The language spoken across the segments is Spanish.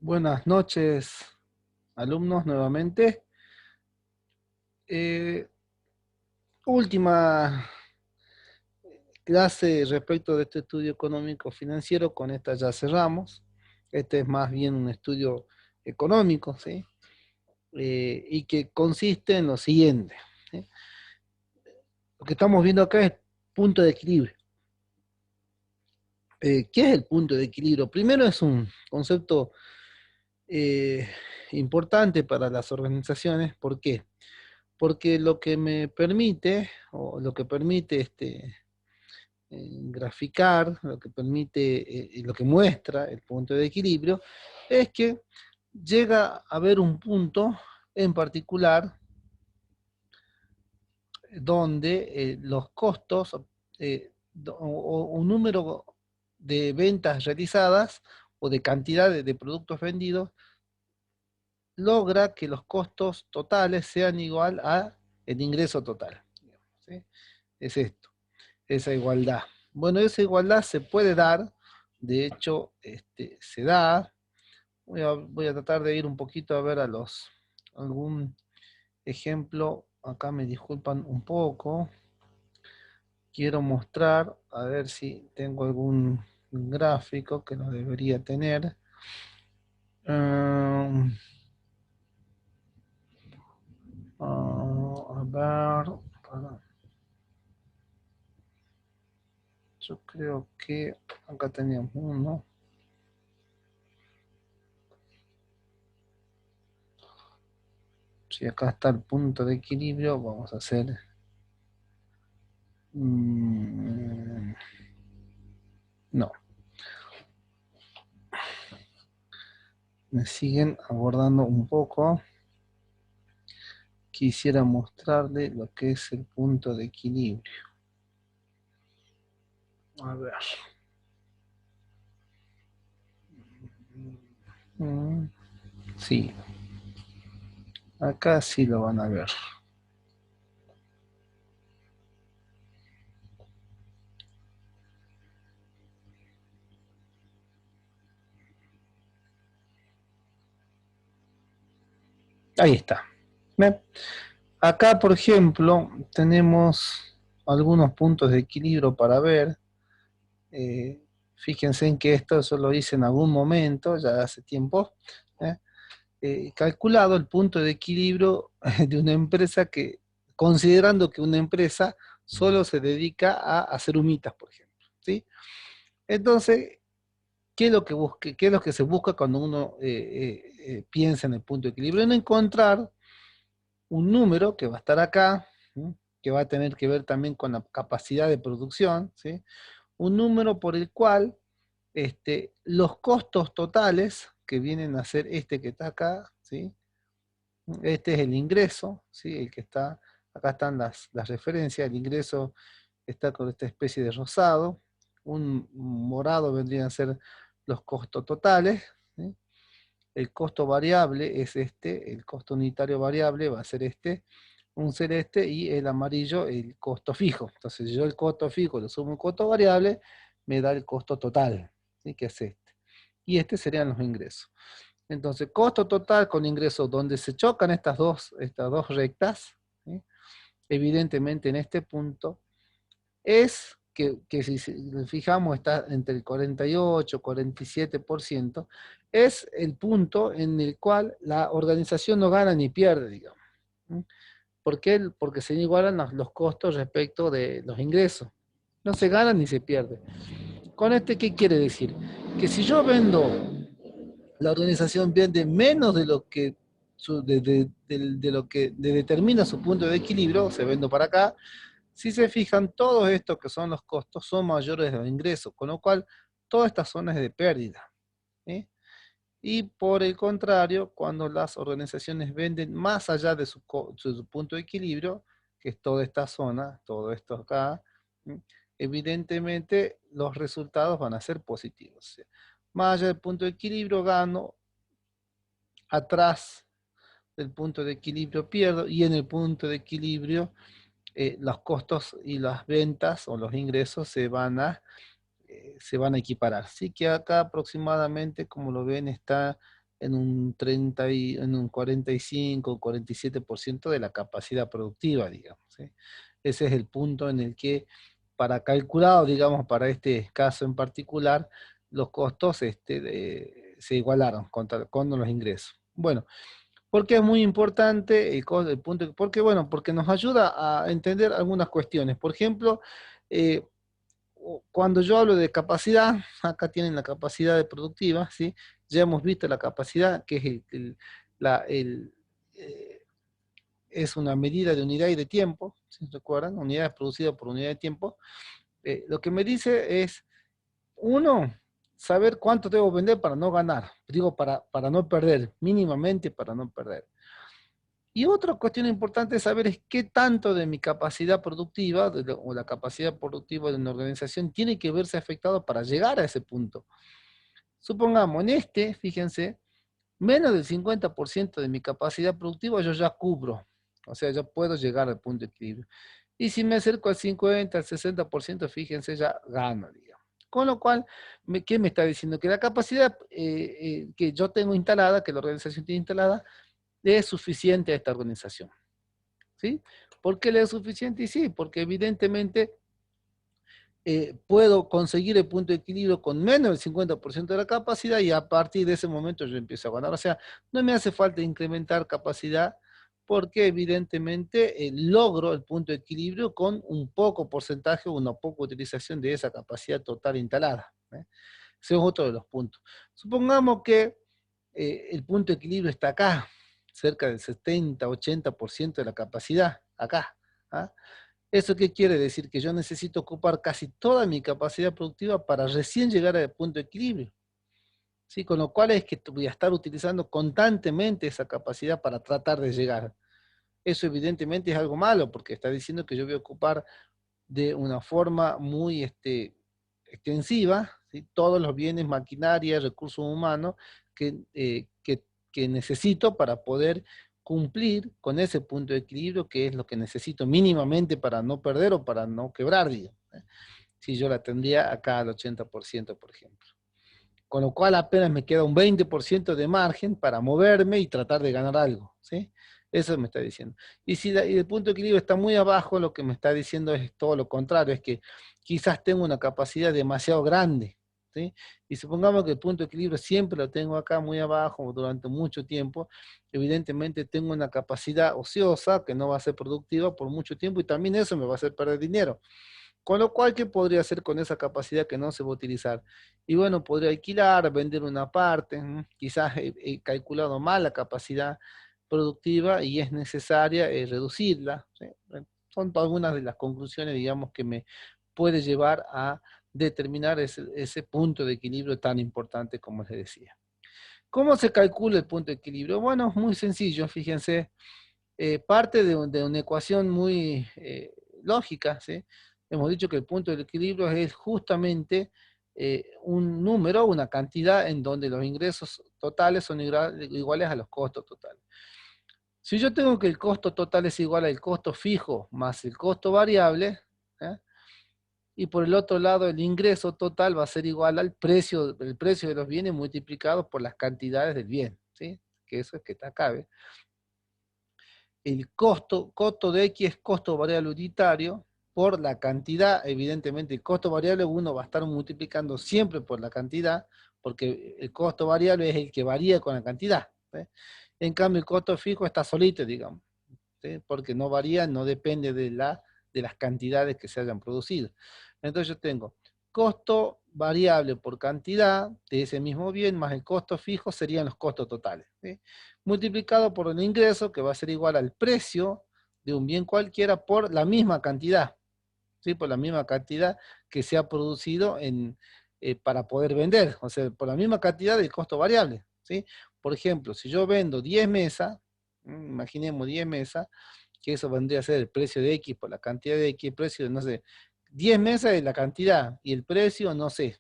Buenas noches, alumnos, nuevamente. Eh, Última clase respecto de este estudio económico financiero, con esta ya cerramos. Este es más bien un estudio económico, ¿sí? Y que consiste en lo siguiente, ¿sí? Lo que estamos viendo acá es punto de equilibrio. ¿Qué es el punto de equilibrio? Primero es un concepto eh, importante para las organizaciones. ¿Por qué? Porque lo que me permite, o lo que permite graficar, lo que permite, lo que muestra el punto de equilibrio, es que llega a haber un punto en particular donde los costos o un número de ventas realizadas o de cantidad de productos vendidos logra que los costos totales sean igual a el ingreso total, digamos, ¿sí? Es esto, esa igualdad. Bueno, esa igualdad se puede dar, de hecho, se da. Voy a tratar de ir un poquito a ver algún ejemplo. Acá me disculpan un poco. Quiero mostrar, a ver si tengo algún gráfico que lo debería tener. Um, a ver, yo creo que acá teníamos uno. Si acá está el punto de equilibrio, vamos a hacer... no, me siguen abordando un poco. Quisiera mostrarle lo que es el punto de equilibrio. A ver. Sí, acá sí lo van a ver. Ahí está. ¿Ven? Acá, por ejemplo, tenemos algunos puntos de equilibrio para ver. Fíjense en que esto yo lo hice en algún momento, ya hace tiempo. ¿eh? Calculado el punto de equilibrio de una empresa que, considerando que una empresa solo se dedica a hacer humitas, por ejemplo, ¿sí? Entonces, ¿qué es lo que qué es lo que se busca cuando uno piensa en el punto de equilibrio? En encontrar un número que va a estar acá, ¿sí? Que va a tener que ver también con la capacidad de producción, ¿sí? Un número por el cual los costos totales, que vienen a ser este que está acá, ¿sí? Este es el ingreso, ¿sí? El que está, acá están las referencias, el ingreso está con esta especie de rosado, un morado vendrían a ser los costos totales, ¿sí? El costo variable es este, el costo unitario variable va a ser este, un celeste, y el amarillo el costo fijo. Entonces yo el costo fijo le sumo el costo variable, me da el costo total, ¿sí? Que es este. Y estos serían los ingresos. Entonces, costo total con ingresos, donde se chocan estas dos rectas, ¿sí? Evidentemente en este punto, es que si fijamos está entre el 48 y 47%, es el punto en el cual la organización no gana ni pierde, digamos. ¿Sí? ¿Por qué? Porque se igualan los costos respecto de los ingresos. No se gana ni se pierde. ¿Con qué quiere decir? Que si yo vendo, la organización vende menos de lo que de lo que determina su punto de equilibrio, se vende para acá. Si se fijan, todos estos que son los costos son mayores de los ingresos, con lo cual toda esta zona es de pérdida, ¿sí? Y por el contrario, cuando las organizaciones venden más allá de su punto de equilibrio, que es toda esta zona, todo esto acá, ¿sí? Evidentemente los resultados van a ser positivos. ¿Sí? Más allá del punto de equilibrio gano, atrás del punto de equilibrio pierdo, y en el punto de equilibrio los costos y las ventas o los ingresos se van a equiparar. Así que acá aproximadamente, como lo ven, está en un 30 en un 45, 47% de la capacidad productiva, digamos, ¿sí? Ese es el punto en el que, para calculado, digamos, para este caso en particular, los costos se igualaron con los ingresos. Bueno, porque es muy importante el punto, porque bueno, porque nos ayuda a entender algunas cuestiones. Por ejemplo, eh, cuando yo hablo de capacidad, acá tienen la capacidad de productiva, ¿sí? Ya hemos visto la capacidad, que es la, el, eh, es una medida de unidad y de tiempo, si recuerdan, unidades producidas por unidad de tiempo. Lo que me dice es, uno, saber cuánto debo vender para no ganar, digo, para no perder, mínimamente para no perder. Y otra cuestión importante es saber es qué tanto de mi capacidad productiva o la capacidad productiva de una organización tiene que verse afectado para llegar a ese punto. Supongamos, fíjense, menos del 50% de mi capacidad productiva yo ya cubro. O sea, yo puedo llegar al punto de equilibrio. Y si me acerco al 50, al 60%, fíjense, ya gano, digamos. Con lo cual, ¿qué me está diciendo? Que la capacidad que yo tengo instalada, que la organización tiene instalada, le es suficiente a esta organización. ¿Sí? ¿Por qué le es suficiente? Y sí, porque evidentemente puedo conseguir el punto de equilibrio con menos del 50% de la capacidad y a partir de ese momento yo empiezo a ganar. O sea, no me hace falta incrementar capacidad porque evidentemente logro el punto de equilibrio con un poco porcentaje o una poca utilización de esa capacidad total instalada. Ese es otro de los puntos. Supongamos que el punto de equilibrio está acá, cerca del 70-80% de la capacidad, acá. ¿Ah? ¿Eso qué quiere decir? Que yo necesito ocupar casi toda mi capacidad productiva para recién llegar al punto de equilibrio. ¿Sí? Con lo cual es que voy a estar utilizando constantemente esa capacidad para tratar de llegar. Eso evidentemente es algo malo, porque está diciendo que yo voy a ocupar de una forma muy extensiva, ¿sí? Todos los bienes, maquinaria, recursos humanos que necesito para poder cumplir con ese punto de equilibrio, que es lo que necesito mínimamente para no perder o para no quebrar, digamos, ¿eh? Si yo la tendría acá al 80%, por ejemplo. Con lo cual apenas me queda un 20% de margen para moverme y tratar de ganar algo, ¿sí? Eso me está diciendo. Y si el punto de equilibrio está muy abajo, lo que me está diciendo es todo lo contrario, es que quizás tengo una capacidad demasiado grande, ¿sí? Y supongamos que el punto de equilibrio siempre lo tengo acá muy abajo durante mucho tiempo, evidentemente tengo una capacidad ociosa que no va a ser productiva por mucho tiempo y también eso me va a hacer perder dinero. Con lo cual, ¿qué podría hacer con esa capacidad que no se va a utilizar? Y bueno, podría alquilar, vender una parte, quizás he calculado mal la capacidad productiva y es necesaria reducirla, ¿sí? Son algunas de las conclusiones, digamos, que me puede llevar a determinar ese punto de equilibrio tan importante como les decía. ¿Cómo se calcula el punto de equilibrio? Bueno, es muy sencillo, fíjense, parte de una ecuación muy lógica, ¿sí? Hemos dicho que el punto de equilibrio es justamente un número, una cantidad en donde los ingresos totales son iguales a los costos totales. Si yo tengo que el costo total es igual al costo fijo más el costo variable, ¿eh? Y por el otro lado el ingreso total va a ser igual al precio, el precio de los bienes multiplicado por las cantidades del bien, ¿sí? Que eso es que está acá, ¿ves? El costo de X es costo variable unitario por la cantidad. Evidentemente el costo variable uno va a estar multiplicando siempre por la cantidad, porque el costo variable es el que varía con la cantidad, ¿sí? En cambio el costo fijo está solito, digamos, ¿sí? Porque no varía, no depende de las cantidades que se hayan producido. Entonces yo tengo costo variable por cantidad de ese mismo bien más el costo fijo serían los costos totales, ¿sí? Multiplicado por el ingreso, que va a ser igual al precio de un bien cualquiera por la misma cantidad, ¿sí? Por la misma cantidad que se ha producido para poder vender, o sea, por la misma cantidad del costo variable, ¿sí? Por ejemplo, si yo vendo 10 mesas, imaginemos 10 mesas, que eso vendría a ser el precio de X por la cantidad de X, el precio de, no sé, 10 mesas es la cantidad y el precio, no sé,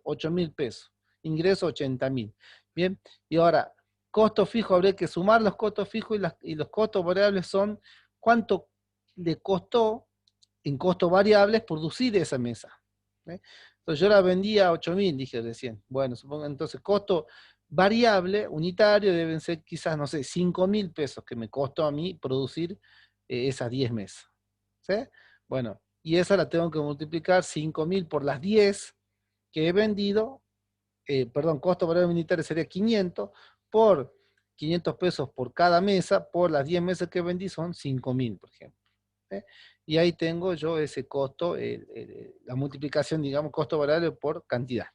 8.000 pesos, ingreso 80.000. Bien, y ahora, costo fijo, habría que sumar los costos fijos y los costos variables son cuánto le costó en costos variables producir esa mesa, ¿sí? Entonces yo la vendía a 8.000, dije recién. Bueno, supongo entonces costo variable, unitario, deben ser quizás, no sé, 5.000 pesos que me costó a mí producir esas 10 mesas. ¿Sí? Bueno, y esa la tengo que multiplicar 5.000 por las 10 que he vendido, perdón, costo variable unitario sería 500 por 500 pesos por cada mesa, por las 10 mesas que vendí son 5.000, por ejemplo. ¿Eh? Y ahí tengo yo ese costo, la multiplicación, digamos, costo variable por cantidad.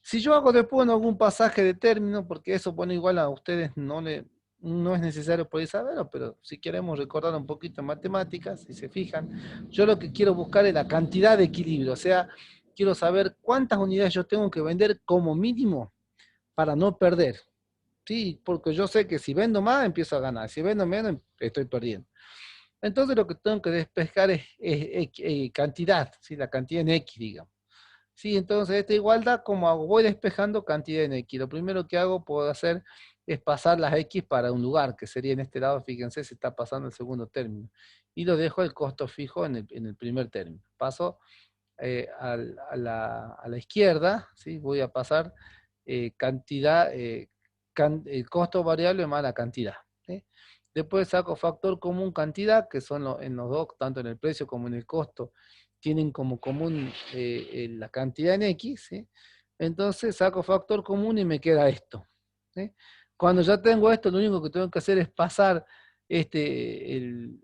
Si yo hago después en algún pasaje de término, porque eso, bueno, igual a ustedes no es necesario por ahí saberlo, pero si queremos recordar un poquito en matemáticas, si se fijan, yo lo que quiero buscar es la cantidad de equilibrio, o sea, quiero saber cuántas unidades yo tengo que vender como mínimo para no perder. Sí, porque yo sé que si vendo más, empiezo a ganar, si vendo menos, estoy perdiendo. Entonces lo que tengo que despejar es cantidad, ¿sí? La cantidad en X, digamos. Sí, entonces esta igualdad, como hago, voy despejando cantidad en X. Lo primero que hago, puedo hacer, es pasar las X para un lugar, que sería en este lado, fíjense, se está pasando el segundo término. Y lo dejo el costo fijo en el primer término. Paso a la izquierda, ¿sí? Voy a pasar cantidad, el costo variable más la cantidad. ¿Sí? Después saco factor común cantidad, que son en los dos, tanto en el precio como en el costo, tienen como común la cantidad en X. ¿Sí? Entonces saco factor común y me queda esto. ¿Sí? Cuando ya tengo esto, lo único que tengo que hacer es pasar el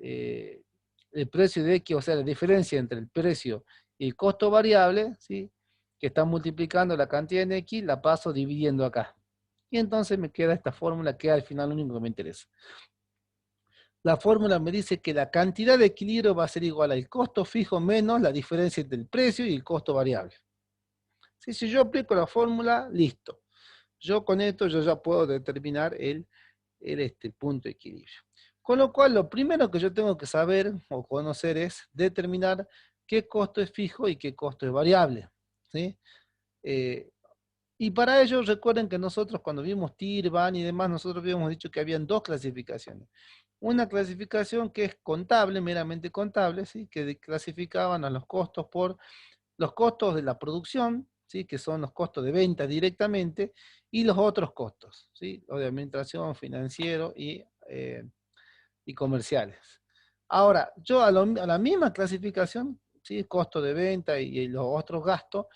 precio de X, o sea, la diferencia entre el precio y el costo variable, ¿sí? Que está multiplicando la cantidad en X, la paso dividiendo acá. Y entonces me queda esta fórmula que al final lo único que me interesa. La fórmula me dice que la cantidad de equilibrio va a ser igual al costo fijo menos la diferencia entre el precio y el costo variable. ¿Sí? Si yo aplico la fórmula, listo. Yo con esto yo ya puedo determinar el punto de equilibrio. Con lo cual, lo primero que yo tengo que saber o conocer es determinar qué costo es fijo y qué costo es variable. ¿Sí? Eh, y para ello, recuerden que nosotros cuando vimos TIR, BAN y demás, nosotros habíamos dicho que habían dos clasificaciones. Una clasificación que es contable, meramente contable, ¿sí? Que clasificaban a los costos por los costos de la producción, ¿sí? Que son los costos de venta directamente, y los otros costos, ¿sí? Los de administración, financiero y comerciales. Ahora, yo a la misma clasificación, ¿sí? Costo de venta y los otros gastos,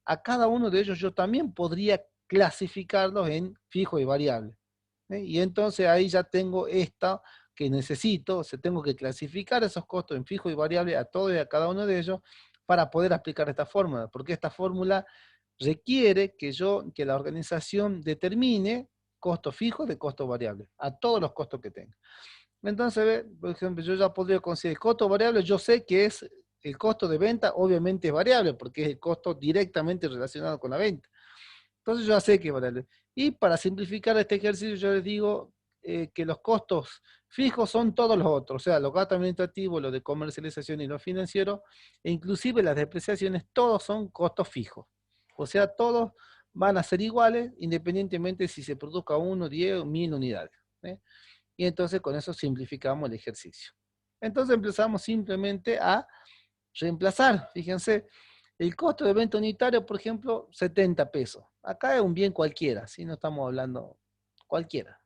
a cada uno de ellos yo también podría clasificarlos en fijo y variable. Y entonces ahí ya tengo esta que necesito, o sea, tengo que clasificar esos costos en fijo y variable a todos y a cada uno de ellos para poder aplicar esta fórmula, porque esta fórmula requiere que la organización determine costo fijo de costo variable, a todos los costos que tenga. Entonces, por ejemplo, yo ya podría considerar el costo variable, yo sé que es el costo de venta, obviamente es variable, porque es el costo directamente relacionado con la venta. Entonces yo ya sé que es variable. Y para simplificar este ejercicio, yo les digo que los costos fijos son todos los otros, o sea, los gastos administrativos, los de comercialización y los financieros, e inclusive las depreciaciones, todos son costos fijos. O sea, todos van a ser iguales, independientemente si se produzca 1, 10 o 1000 unidades. ¿Eh? Y entonces con eso simplificamos el ejercicio. Entonces empezamos simplemente a reemplazar, fíjense, el costo de venta unitario, por ejemplo, 70 pesos. Acá es un bien cualquiera, si no estamos hablando cualquiera.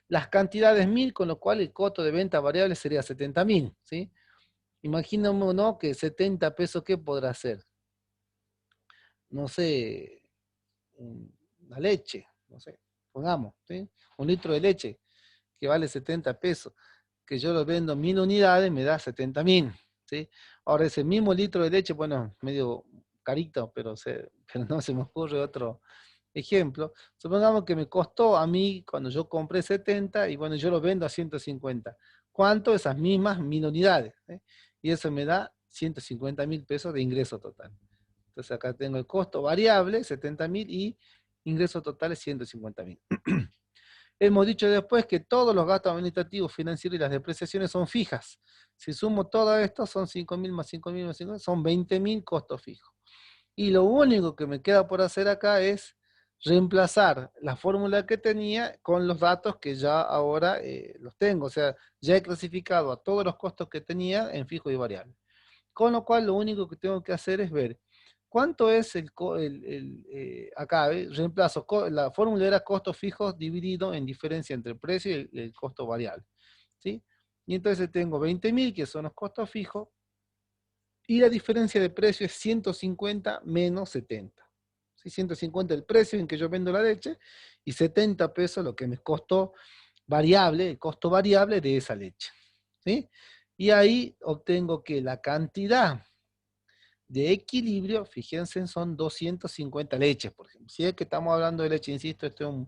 Las cantidades 1000, con lo cual el costo de venta variable sería 70.000, ¿sí? Imaginémonos que 70 pesos, ¿qué podrá ser? No sé, la leche, no sé, pongamos, ¿sí? Un litro de leche que vale 70 pesos, que yo lo vendo 1000 unidades, me da 70.000, ¿sí? Ahora ese mismo litro de leche, bueno, medio carito, pero no se me ocurre otro ejemplo. Supongamos que me costó a mí cuando yo compré 70 y bueno, yo lo vendo a 150. ¿Cuánto? Esas mismas 1000 unidades. Y eso me da 150.000 pesos de ingreso total. Entonces acá tengo el costo variable, 70.000 y ingreso total es 150.000. Hemos dicho después que todos los gastos administrativos, financieros y las depreciaciones son fijas. Si sumo todo esto, son 5.000 más 5.000 más 5.000, son 20.000 costos fijos. Y lo único que me queda por hacer acá es reemplazar la fórmula que tenía con los datos que ya ahora los tengo. O sea, ya he clasificado a todos los costos que tenía en fijo y variable. Con lo cual, lo único que tengo que hacer es ver ¿Cuánto es acá? Reemplazo, la fórmula era costos fijos dividido en diferencia entre el precio y el costo variable, ¿sí? Y entonces tengo 20.000, que son los costos fijos, y la diferencia de precio es 150 menos 70. ¿Sí? 150 el precio en que yo vendo la leche, y 70 pesos lo que me costó variable, el costo variable de esa leche, ¿sí? Y ahí obtengo que la cantidad de equilibrio, fíjense, son 250 leches, por ejemplo. Si es que estamos hablando de leche, insisto, esto es un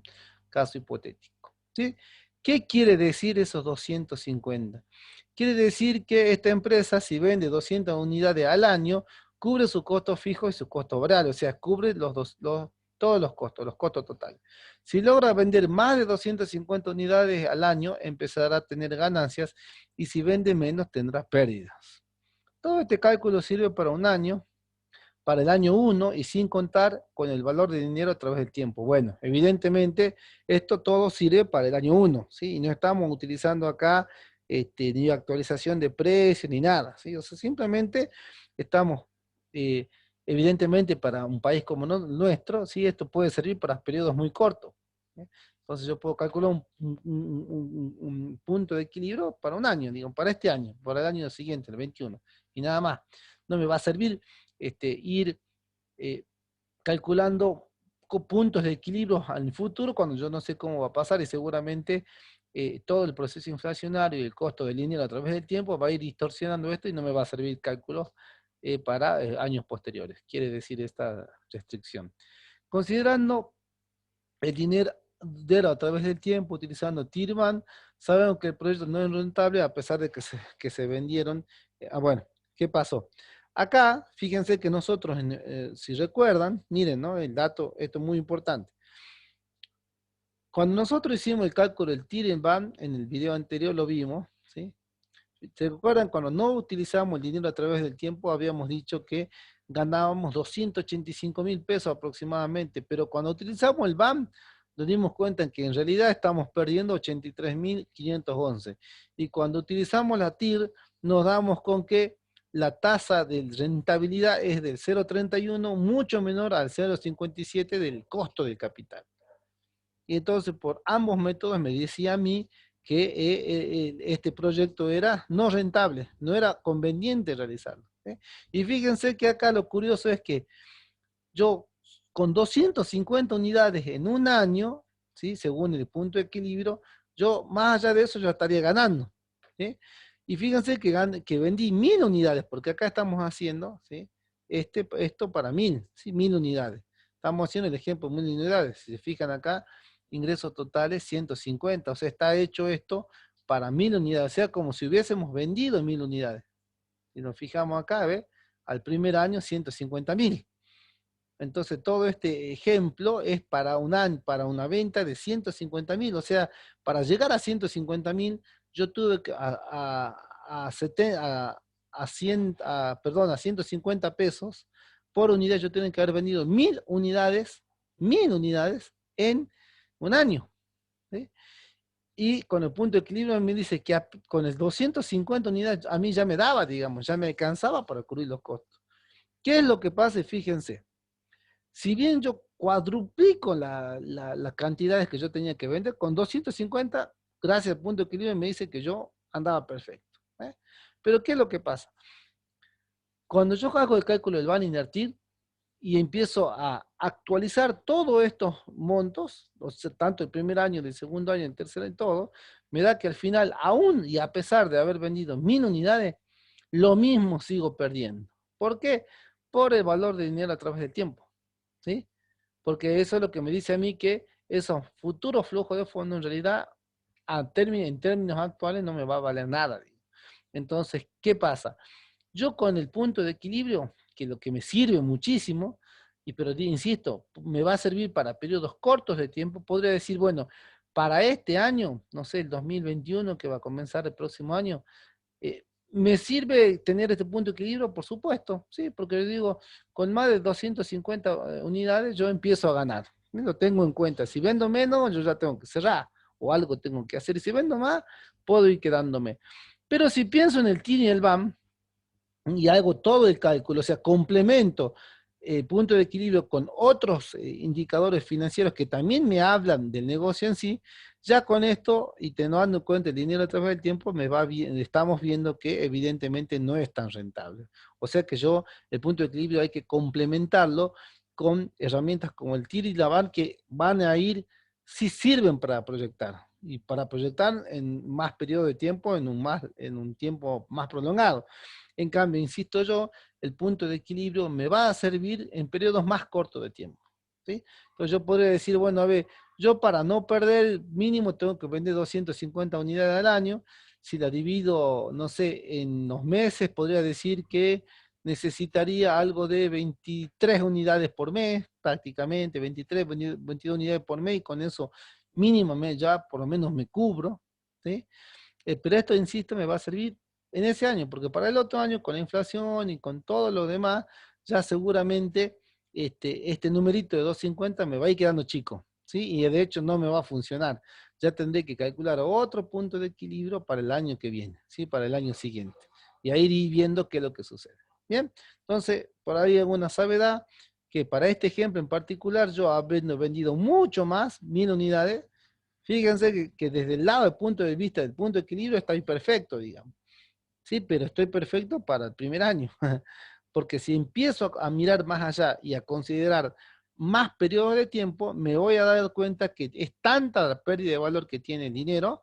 caso hipotético, ¿sí? ¿Qué quiere decir esos 250? Quiere decir que esta empresa, si vende 200 unidades al año, cubre su costo fijo y su costo variable, o sea, cubre todos los costos totales. Si logra vender más de 250 unidades al año, empezará a tener ganancias, y si vende menos, tendrá pérdidas. Todo este cálculo sirve para un año, para el año 1, y sin contar con el valor de dinero a través del tiempo. Bueno, evidentemente esto todo sirve para el año 1, ¿sí? Y no estamos utilizando acá ni actualización de precios ni nada, ¿sí? O sea, simplemente estamos, eh, evidentemente para un país como nuestro, ¿sí? Esto puede servir para periodos muy cortos, ¿sí? Entonces yo puedo calcular un punto de equilibrio para un año, digo, para este año, para el año siguiente, el 21, y nada más. No me va a servir ir eh, calculando puntos de equilibrio al futuro cuando yo no sé cómo va a pasar, y seguramente todo el proceso inflacionario y el costo del dinero a través del tiempo va a ir distorsionando esto, y no me va a servir cálculos para años posteriores. Quiere decir esta restricción. Considerando el dinero a través del tiempo, utilizando Tillman, sabemos que el proyecto no es rentable a pesar de que se vendieron. Bueno, ¿qué pasó? Acá, fíjense que nosotros, si recuerdan, miren, ¿no? El dato, esto es muy importante. Cuando nosotros hicimos el cálculo del Tillman, en el video anterior lo vimos, ¿sí? ¿Se recuerdan? Cuando no utilizamos el dinero a través del tiempo, habíamos dicho que ganábamos 285.000 pesos aproximadamente, pero cuando utilizamos el BAM, nos dimos cuenta en que en realidad estamos perdiendo 83.511. Y cuando utilizamos la TIR, nos damos con que la tasa de rentabilidad es del 0,31, mucho menor al 0,57 del costo del capital. Y entonces por ambos métodos me decía a mí que este proyecto era no rentable, no era conveniente realizarlo, ¿sí? Y fíjense que acá lo curioso es que yo con 250 unidades en un año, ¿sí? Según el punto de equilibrio, yo más allá de eso yo estaría ganando, ¿sí? Y fíjense que vendí 1.000 unidades, porque acá estamos haciendo, ¿sí? Esto para 1.000, ¿sí? 1.000 unidades. Estamos haciendo el ejemplo de 1.000 unidades. Si se fijan acá, ingresos totales 150, o sea, está hecho esto para 1.000 unidades, o sea, como si hubiésemos vendido 1.000 unidades. Si nos fijamos acá, ¿ve? Al primer año 150.000. Entonces, todo este ejemplo es para para una venta de 150.000, o sea, para llegar a 150.000, yo tuve que a 150 pesos por unidad, yo tengo que haber vendido 1.000 unidades en un año, ¿sí? Y con el punto de equilibrio me dice que con el 250 unidades a mí ya me daba, digamos, ya me alcanzaba para cubrir los costos. ¿Qué es lo que pasa? Fíjense, si bien yo cuadruplico las cantidades que yo tenía que vender, con 250, gracias al punto de equilibrio, me dice que yo andaba perfecto, ¿eh? Pero ¿qué es lo que pasa? Cuando yo hago el cálculo del van a invertir y empiezo a actualizar todos estos montos, o sea, tanto el primer año, el segundo año, el tercer año, todo, me da que al final, aún y a pesar de haber vendido 1.000 unidades, lo mismo sigo perdiendo. ¿Por qué? Por el valor de dinero a través del tiempo, ¿sí? Porque eso es lo que me dice a mí que esos futuros flujos de fondos en realidad en términos actuales no me va a valer nada. Entonces, ¿qué pasa? Yo con el punto de equilibrio, que lo que me sirve muchísimo, pero insisto, me va a servir para periodos cortos de tiempo, podría decir, bueno, para este año, no sé, el 2021 que va a comenzar el próximo año, ¿me sirve tener este punto de equilibrio? Por supuesto, sí, porque yo digo, con más de 250 unidades yo empiezo a ganar. Lo tengo en cuenta. Si vendo menos, yo ya tengo que cerrar o algo tengo que hacer. Y si vendo más, puedo ir quedándome. Pero si pienso en el TIN y el BAM y hago todo el cálculo, o sea, complemento punto de equilibrio con otros indicadores financieros que también me hablan del negocio en sí, ya con esto, y teniendo en cuenta el dinero a través del tiempo, me va bien, estamos viendo que evidentemente no es tan rentable. O sea que el punto de equilibrio hay que complementarlo con herramientas como el TIR y la VAR que van a ir, sí sirven para proyectar, y para proyectar en más periodo de tiempo, en un tiempo más prolongado. En cambio, insisto yo, el punto de equilibrio me va a servir en periodos más cortos de tiempo. ¿Sí? Entonces yo podría decir, bueno, a ver, yo para no perder mínimo tengo que vender 250 unidades al año. Si la divido, no sé, en los meses, podría decir que necesitaría algo de 23 unidades por mes, prácticamente, 23, 22 unidades por mes, y con eso mínimo ya por lo menos me cubro. ¿Sí? Pero esto, insisto, me va a servir en ese año, porque para el otro año, con la inflación y con todo lo demás, ya seguramente este numerito de 250 me va a ir quedando chico, ¿sí? Y de hecho no me va a funcionar. Ya tendré que calcular otro punto de equilibrio para el año que viene, ¿sí? Para el año siguiente. Y ahí ir viendo qué es lo que sucede. Bien, entonces, por ahí alguna salvedad que para este ejemplo en particular, yo habiendo vendido mucho más, 1000 unidades, fíjense que desde el lado del punto de vista del punto de equilibrio estoy perfecto, digamos. Sí, pero estoy perfecto para el primer año. Porque si empiezo a mirar más allá y a considerar más periodos de tiempo, me voy a dar cuenta que es tanta la pérdida de valor que tiene el dinero,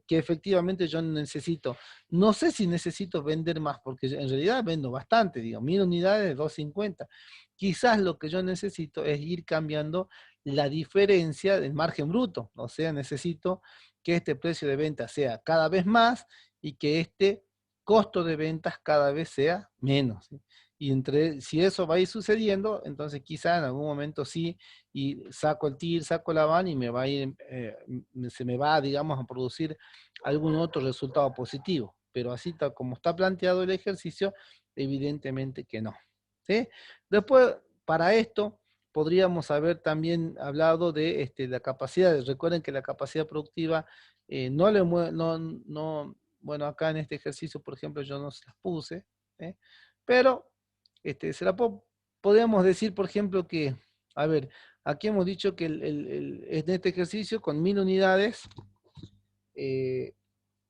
que efectivamente yo necesito. No sé si necesito vender más, porque en realidad vendo bastante, digo, 1000 unidades, 250. Quizás lo que yo necesito es ir cambiando la diferencia del margen bruto. O sea, necesito que este precio de venta sea cada vez más y que este costo de ventas cada vez sea menos. ¿Sí? Y si eso va a ir sucediendo, entonces quizá en algún momento sí, y saco el TIR, saco la van y me va a ir, se me va, digamos, a producir algún otro resultado positivo. Pero así tal como está planteado el ejercicio, evidentemente que no. ¿Sí? Después, para esto, podríamos haber también hablado de la capacidad. Recuerden que la capacidad productiva no le bueno, acá en este ejercicio, por ejemplo, yo no se las puse, ¿eh? Pero podríamos decir, por ejemplo, que, a ver, aquí hemos dicho que en este ejercicio con 1000 unidades, eh,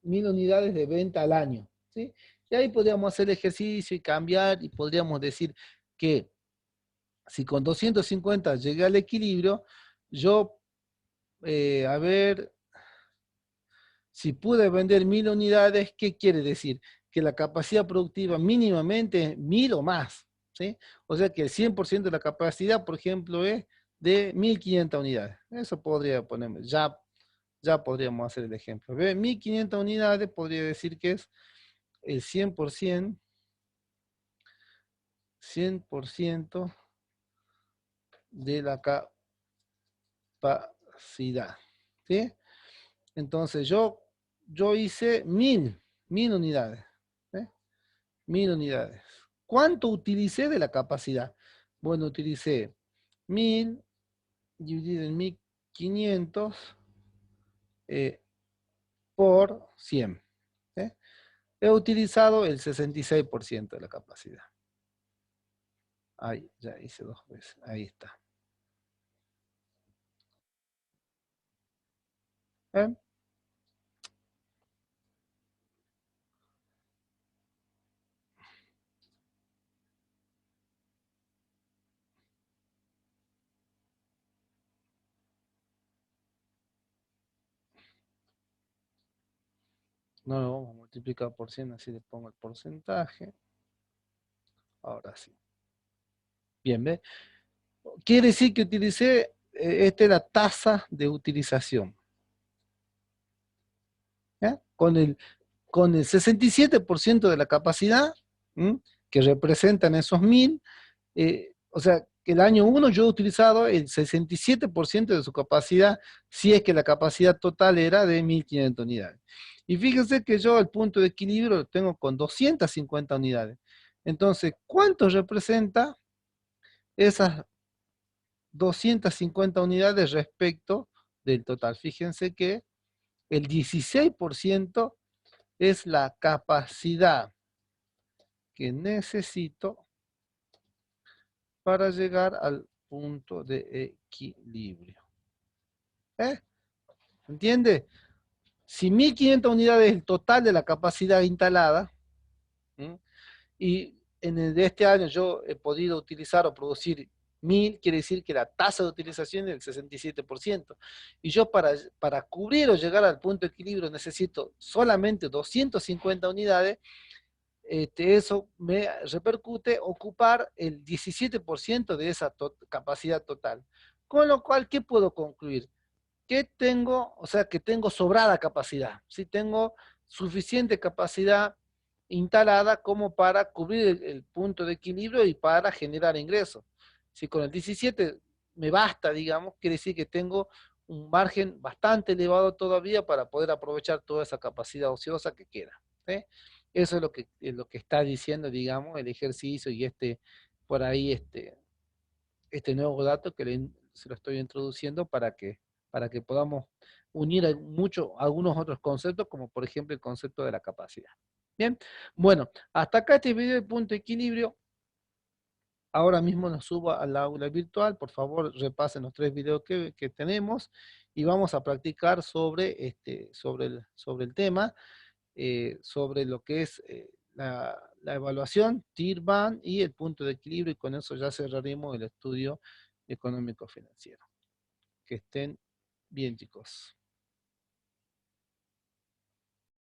1000 unidades de venta al año, ¿sí? Y ahí podríamos hacer el ejercicio y cambiar, y podríamos decir que si con 250 llegué al equilibrio, yo, a ver, si pude vender 1000 unidades, ¿qué quiere decir? Que la capacidad productiva mínimamente es 1000 o más, ¿sí? O sea que el 100% de la capacidad, por ejemplo, es de 1500 unidades. Eso podría ponerme, ya podríamos hacer el ejemplo. ¿Ve? 1500 unidades podría decir que es el 100% de la capacidad, ¿sí? Entonces yo hice 1000 unidades, ¿eh? 1000 unidades. ¿Cuánto utilicé de la capacidad? Bueno, utilicé 1000 dividido en 1500 eh, por 100. ¿Eh? He utilizado el 66% de la capacidad. Ahí, ya hice 2 veces. Ahí está. ¿Eh? No lo vamos a multiplicar por 100, así le pongo el porcentaje. Ahora sí. Bien, ¿ve? Quiere decir que utilicé, esta es la tasa de utilización. ¿Ya? Con el 67% de la capacidad, ¿m? Que representan esos 1000, o sea, que el año 1 yo he utilizado el 67% de su capacidad, si es que la capacidad total era de 1500 unidades. Y fíjense que yo el punto de equilibrio lo tengo con 250 unidades. Entonces, ¿cuánto representa esas 250 unidades respecto del total? Fíjense que el 16% es la capacidad que necesito para llegar al punto de equilibrio. ¿Eh? ¿Entiende? Si 1500 unidades es el total de la capacidad instalada, ¿m? Y en el de este año yo he podido utilizar o producir 1000, quiere decir que la tasa de utilización es del 67%. Y yo para cubrir o llegar al punto de equilibrio necesito solamente 250 unidades. Eso me repercute ocupar el 17% de esa capacidad total. Con lo cual, ¿qué puedo concluir? Que tengo, o sea, que tengo sobrada capacidad, ¿sí? Tengo suficiente capacidad instalada como para cubrir el punto de equilibrio y para generar ingresos. Si con el 17 me basta, digamos, quiere decir que tengo un margen bastante elevado todavía para poder aprovechar toda esa capacidad ociosa que queda. ¿Sí? Eso es lo que está diciendo, digamos, el ejercicio y por ahí, este nuevo dato que se lo estoy introduciendo para que podamos unir algunos otros conceptos, como por ejemplo el concepto de la capacidad. Bien, bueno, hasta acá este video de punto de equilibrio. Ahora mismo nos subo al aula virtual. Por favor, repasen los 3 videos que tenemos y vamos a practicar sobre el tema, sobre lo que es la evaluación, TIR-BAN y el punto de equilibrio, y con eso ya cerraremos el estudio económico financiero. Que estén bien, chicos.